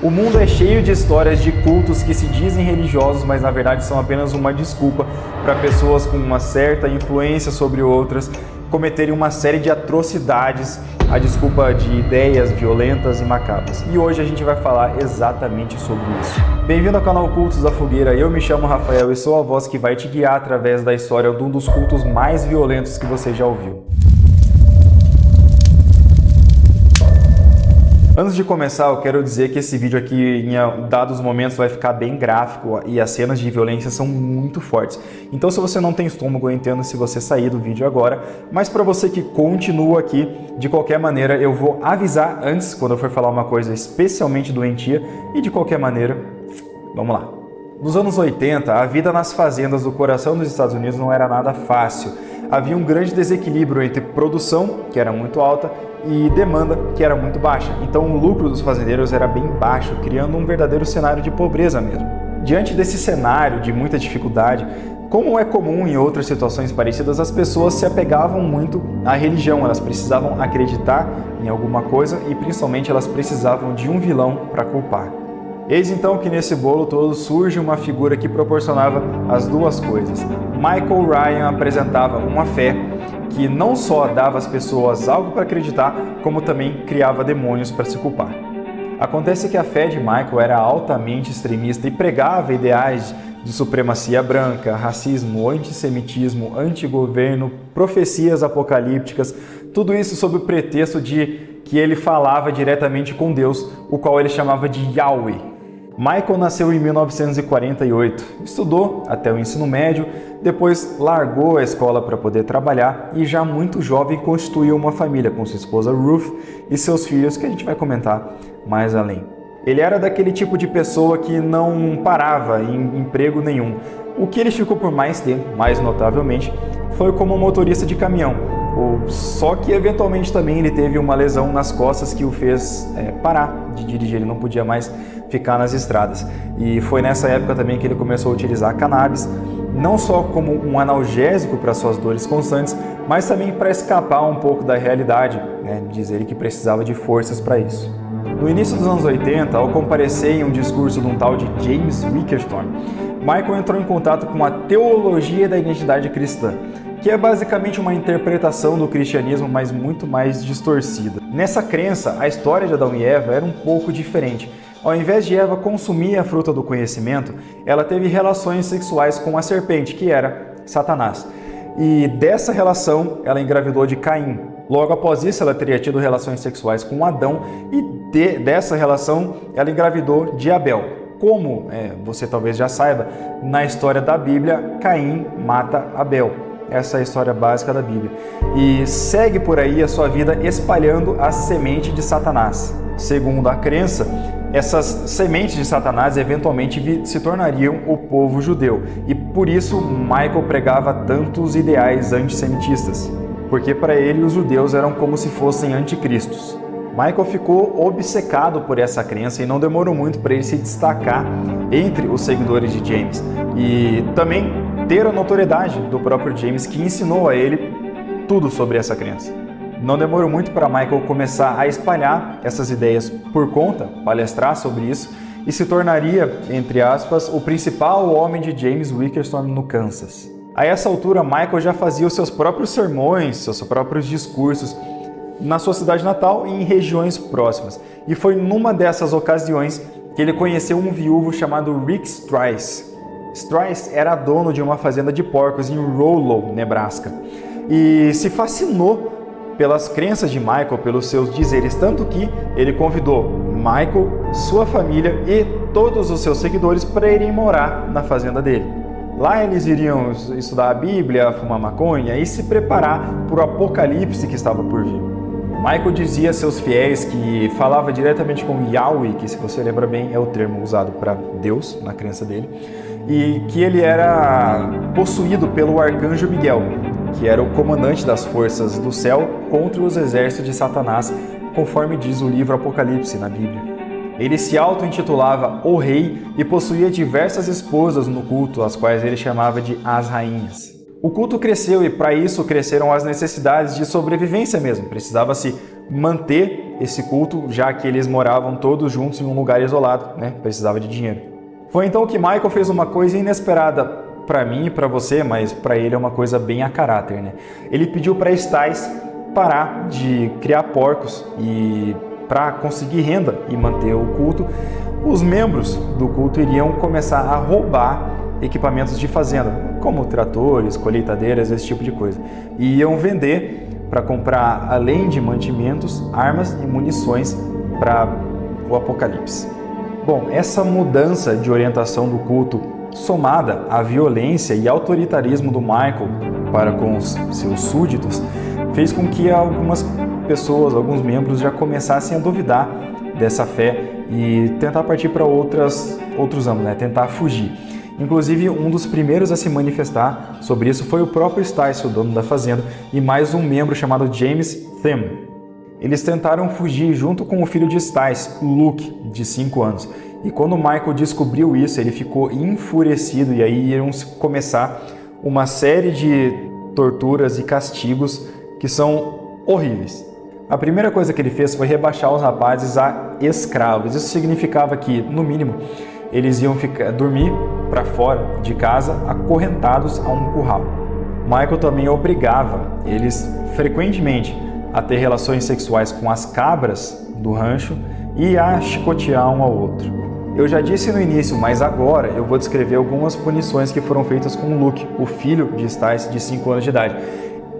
O mundo é cheio de histórias de cultos que se dizem religiosos, mas na verdade são apenas uma desculpa para pessoas com uma certa influência sobre outras cometerem uma série de atrocidades, a desculpa de ideias violentas e macabras. E hoje a gente vai falar exatamente sobre isso. Bem-vindo ao canal Cultos da Fogueira, eu me chamo Rafael e sou a voz que vai te guiar através da história de um dos cultos mais violentos que você já ouviu. Antes de começar, eu quero dizer que esse vídeo aqui, em dados momentos, vai ficar bem gráfico e as cenas de violência são muito fortes. Então, se você não tem estômago, eu entendo se você sair do vídeo agora, mas para você que continua aqui, de qualquer maneira, eu vou avisar antes, quando eu for falar uma coisa especialmente doentia, e de qualquer maneira, vamos lá. Nos anos 80, a vida nas fazendas do coração dos Estados Unidos não era nada fácil. Havia um grande desequilíbrio entre produção, que era muito alta, e demanda, que era muito baixa. Então o lucro dos fazendeiros era bem baixo, criando um verdadeiro cenário de pobreza mesmo. Diante desse cenário de muita dificuldade, como é comum em outras situações parecidas, as pessoas se apegavam muito à religião, elas precisavam acreditar em alguma coisa e principalmente elas precisavam de um vilão para culpar. Eis então que nesse bolo todo surge uma figura que proporcionava as duas coisas. Michael Ryan apresentava uma fé que não só dava às pessoas algo para acreditar, como também criava demônios para se culpar. Acontece que a fé de Michael era altamente extremista e pregava ideais de supremacia branca, racismo, antissemitismo, antigoverno, profecias apocalípticas, tudo isso sob o pretexto de que ele falava diretamente com Deus, o qual ele chamava de Yahweh. Michael nasceu em 1948, estudou até o ensino médio, depois largou a escola para poder trabalhar e já muito jovem constituiu uma família com sua esposa Ruth e seus filhos, que a gente vai comentar mais além. Ele era daquele tipo de pessoa que não parava em emprego nenhum. O que ele ficou por mais tempo, mais notavelmente, foi como motorista de caminhão. Só que eventualmente também ele teve uma lesão nas costas que o fez parar de dirigir, ele não podia mais ficar nas estradas. E foi nessa época também que ele começou a utilizar cannabis, não só como um analgésico para suas dores constantes, mas também para escapar um pouco da realidade, diz ele que precisava de forças para isso. No início dos anos 80, ao comparecer em um discurso de um tal de James Wickerstorm, Michael entrou em contato com a teologia da identidade cristã, que é basicamente uma interpretação do cristianismo, mas muito mais distorcida. Nessa crença, a história de Adão e Eva era um pouco diferente. Ao invés de Eva consumir a fruta do conhecimento, ela teve relações sexuais com a serpente, que era Satanás. E dessa relação, ela engravidou de Caim. Logo após isso, ela teria tido relações sexuais com Adão e dessa relação, ela engravidou de Abel. Como você talvez já saiba, na história da Bíblia, Caim mata Abel. Essa é a história básica da Bíblia. E segue por aí a sua vida espalhando a semente de Satanás. Segundo a crença, essas sementes de Satanás eventualmente se tornariam o povo judeu. E por isso Michael pregava tantos ideais antissemitistas. Porque para ele os judeus eram como se fossem anticristos. Michael ficou obcecado por essa crença e não demorou muito para ele se destacar entre os seguidores de James. E também ter a notoriedade do próprio James, que ensinou a ele tudo sobre essa crença. Não demorou muito para Michael começar a espalhar essas ideias por conta, palestrar sobre isso, e se tornaria, entre aspas, o principal homem de James Wickerstorm no Kansas. A essa altura, Michael já fazia os seus próprios sermões, seus próprios discursos, na sua cidade natal e em regiões próximas. E foi numa dessas ocasiões que ele conheceu um viúvo chamado Rick Strice. Strice era dono de uma fazenda de porcos em Rollo, Nebraska, e se fascinou pelas crenças de Michael, pelos seus dizeres, tanto que ele convidou Michael, sua família e todos os seus seguidores para irem morar na fazenda dele. Lá eles iriam estudar a Bíblia, fumar maconha e se preparar para o apocalipse que estava por vir. Michael dizia a seus fiéis que falava diretamente com Yahweh, que, se você lembra bem, é o termo usado para Deus, na crença dele, e que ele era possuído pelo arcanjo Miguel, que era o comandante das forças do céu contra os exércitos de Satanás, conforme diz o livro Apocalipse na Bíblia. Ele se auto-intitulava o Rei e possuía diversas esposas no culto, as quais ele chamava de as rainhas. O culto cresceu e para isso cresceram as necessidades de sobrevivência mesmo. Precisava se manter esse culto, já que eles moravam todos juntos em um lugar isolado, né? Precisava de dinheiro. Foi então que Michael fez uma coisa inesperada para mim e para você, mas para ele é uma coisa bem a caráter, né? Ele pediu para Stiles parar de criar porcos e para conseguir renda e manter o culto, os membros do culto iriam começar a roubar equipamentos de fazenda, como tratores, colheitadeiras, esse tipo de coisa, e iam vender para comprar, além de mantimentos, armas e munições para o apocalipse. Bom, essa mudança de orientação do culto, somada à violência e autoritarismo do Michael para com os seus súditos, fez com que algumas pessoas, alguns membros já começassem a duvidar dessa fé e tentar partir para outros âmbitos, né? Tentar fugir. Inclusive, um dos primeiros a se manifestar sobre isso foi o próprio Stiles, o dono da fazenda, e mais um membro chamado James Thiem. Eles tentaram fugir junto com o filho de Stiles, Luke, de 5 anos. E quando Michael descobriu isso, ele ficou enfurecido e aí iam começar uma série de torturas e castigos que são horríveis. A primeira coisa que ele fez foi rebaixar os rapazes a escravos. Isso significava que, no mínimo, eles iam dormir para fora de casa, acorrentados a um curral. Michael também obrigava eles frequentemente a ter relações sexuais com as cabras do rancho e a chicotear um ao outro. Eu já disse no início, mas agora eu vou descrever algumas punições que foram feitas com Luke, o filho de Stiles, de 5 anos de idade.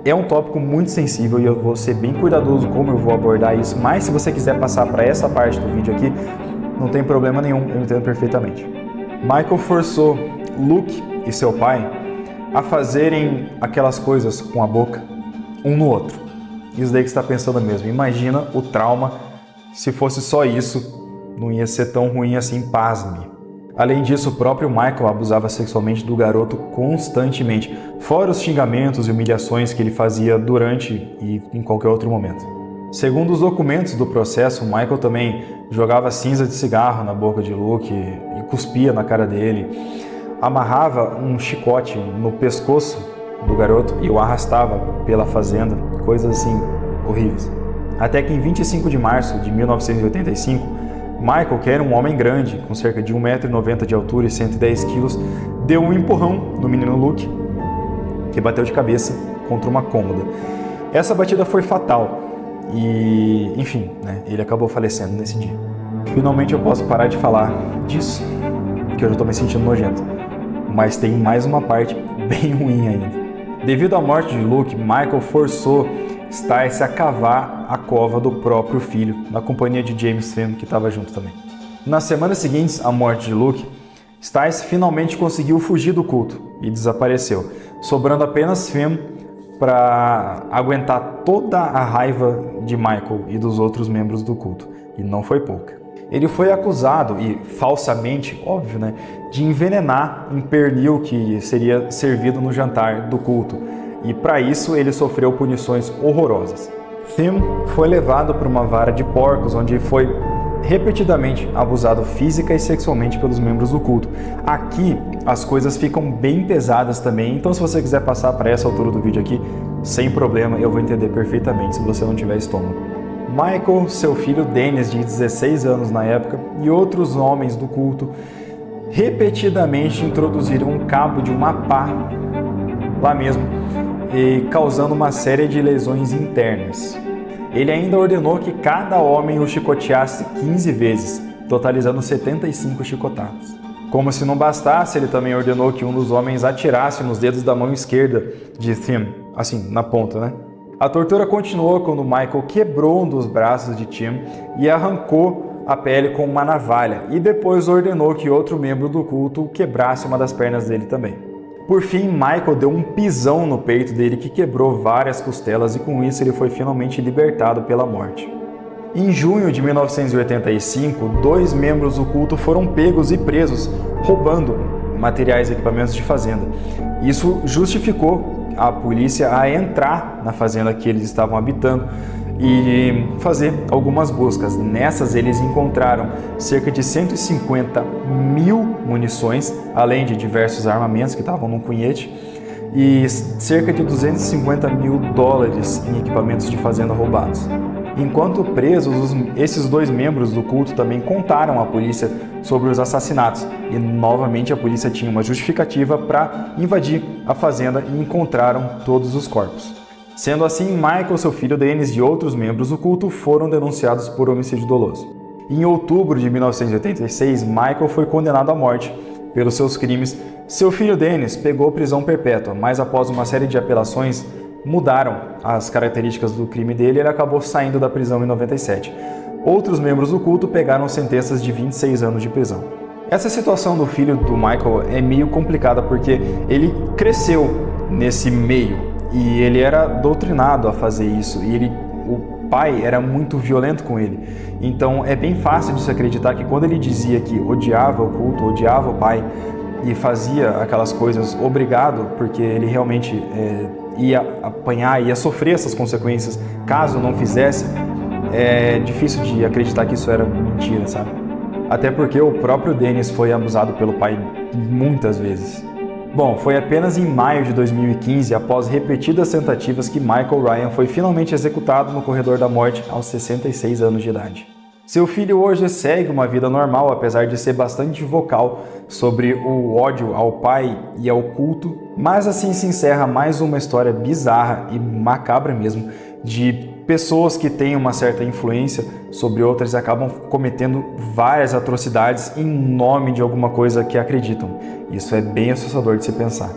É um tópico muito sensível e eu vou ser bem cuidadoso como eu vou abordar isso, mas se você quiser passar para essa parte do vídeo aqui, não tem problema nenhum, eu entendo perfeitamente. Michael forçou Luke e seu pai a fazerem aquelas coisas com a boca, um no outro. Isso daí que você está pensando mesmo. Imagina o trauma, se fosse só isso, não ia ser tão ruim assim, pasme. Além disso, o próprio Michael abusava sexualmente do garoto constantemente, fora os xingamentos e humilhações que ele fazia durante e em qualquer outro momento. Segundo os documentos do processo, Michael também jogava cinza de cigarro na boca de Luke e cuspia na cara dele, amarrava um chicote no pescoço do garoto e o arrastava pela fazenda, coisas assim horríveis. Até que em 25 de março de 1985, Michael, que era um homem grande, com cerca de 1,90 m de altura e 110 kg, deu um empurrão no menino Luke, que bateu de cabeça contra uma cômoda. Essa batida foi fatal e, enfim, né, ele acabou falecendo nesse dia. Finalmente eu posso parar de falar disso, porque eu já estou me sentindo nojento. Mas tem mais uma parte bem ruim ainda. Devido à morte de Luke, Michael forçou Stiles a cavar a cova do próprio filho, na companhia de James Thiem, que estava junto também. Nas semanas seguintes à morte de Luke, Stiles finalmente conseguiu fugir do culto e desapareceu, sobrando apenas Thiem para aguentar toda a raiva de Michael e dos outros membros do culto, e não foi pouca. Ele foi acusado, e falsamente, óbvio, né, de envenenar um pernil que seria servido no jantar do culto, e para isso ele sofreu punições horrorosas. Thiem foi levado para uma vara de porcos, onde foi repetidamente abusado física e sexualmente pelos membros do culto. Aqui as coisas ficam bem pesadas também, então se você quiser passar para essa altura do vídeo aqui, sem problema, eu vou entender perfeitamente se você não tiver estômago. Michael, seu filho Dennis, de 16 anos na época, e outros homens do culto repetidamente introduziram um cabo de uma pá lá mesmo, e causando uma série de lesões internas. Ele ainda ordenou que cada homem o chicoteasse 15 vezes, totalizando 75 chicotadas. Como se não bastasse, ele também ordenou que um dos homens atirasse nos dedos da mão esquerda de Thiem, assim, na ponta, né? A tortura continuou quando Michael quebrou um dos braços de Thiem e arrancou a pele com uma navalha, e depois ordenou que outro membro do culto quebrasse uma das pernas dele também. Por fim, Michael deu um pisão no peito dele que quebrou várias costelas, e com isso ele foi finalmente libertado pela morte. Em junho de 1985, 2 membros do culto foram pegos e presos, roubando materiais e equipamentos de fazenda. Isso justificou a polícia a entrar na fazenda que eles estavam habitando e fazer algumas buscas. Nessas eles encontraram cerca de 150 mil munições, além de diversos armamentos que estavam num cunhete, e cerca de 250 mil dólares em equipamentos de fazenda roubados. Enquanto presos, esses dois membros do culto também contaram à polícia sobre os assassinatos e novamente a polícia tinha uma justificativa para invadir a fazenda e encontraram todos os corpos. Sendo assim, Michael, seu filho Dennis e outros membros do culto foram denunciados por homicídio doloso. Em outubro de 1986, Michael foi condenado à morte pelos seus crimes. Seu filho Dennis pegou prisão perpétua, mas após uma série de apelações, mudaram as características do crime dele e ele acabou saindo da prisão em 97. Outros membros do culto pegaram sentenças de 26 anos de prisão. Essa situação do filho do Michael é meio complicada porque ele cresceu nesse meio e ele era doutrinado a fazer isso e o pai era muito violento com ele. Então é bem fácil de se acreditar que quando ele dizia que odiava o culto, odiava o pai e fazia aquelas coisas obrigado, porque ele realmente ia apanhar, ia sofrer essas consequências caso não fizesse, é difícil de acreditar que isso era mentira, sabe? Até porque o próprio Dennis foi abusado pelo pai muitas vezes. Bom, foi apenas em maio de 2015, após repetidas tentativas, que Michael Ryan foi finalmente executado no corredor da morte aos 66 anos de idade. Seu filho hoje segue uma vida normal, apesar de ser bastante vocal sobre o ódio ao pai e ao culto, mas assim se encerra mais uma história bizarra e macabra mesmo, de pessoas que têm uma certa influência sobre outras e acabam cometendo várias atrocidades em nome de alguma coisa que acreditam. Isso é bem assustador de se pensar.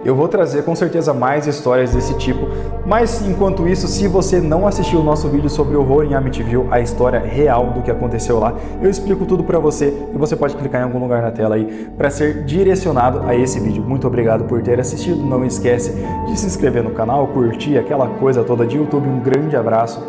Eu vou trazer com certeza mais histórias desse tipo, mas enquanto isso, se você não assistiu o nosso vídeo sobre horror em Amityville, a história real do que aconteceu lá, eu explico tudo pra você e você pode clicar em algum lugar na tela aí para ser direcionado a esse vídeo. Muito obrigado por ter assistido, não esquece de se inscrever no canal, curtir aquela coisa toda de YouTube, um grande abraço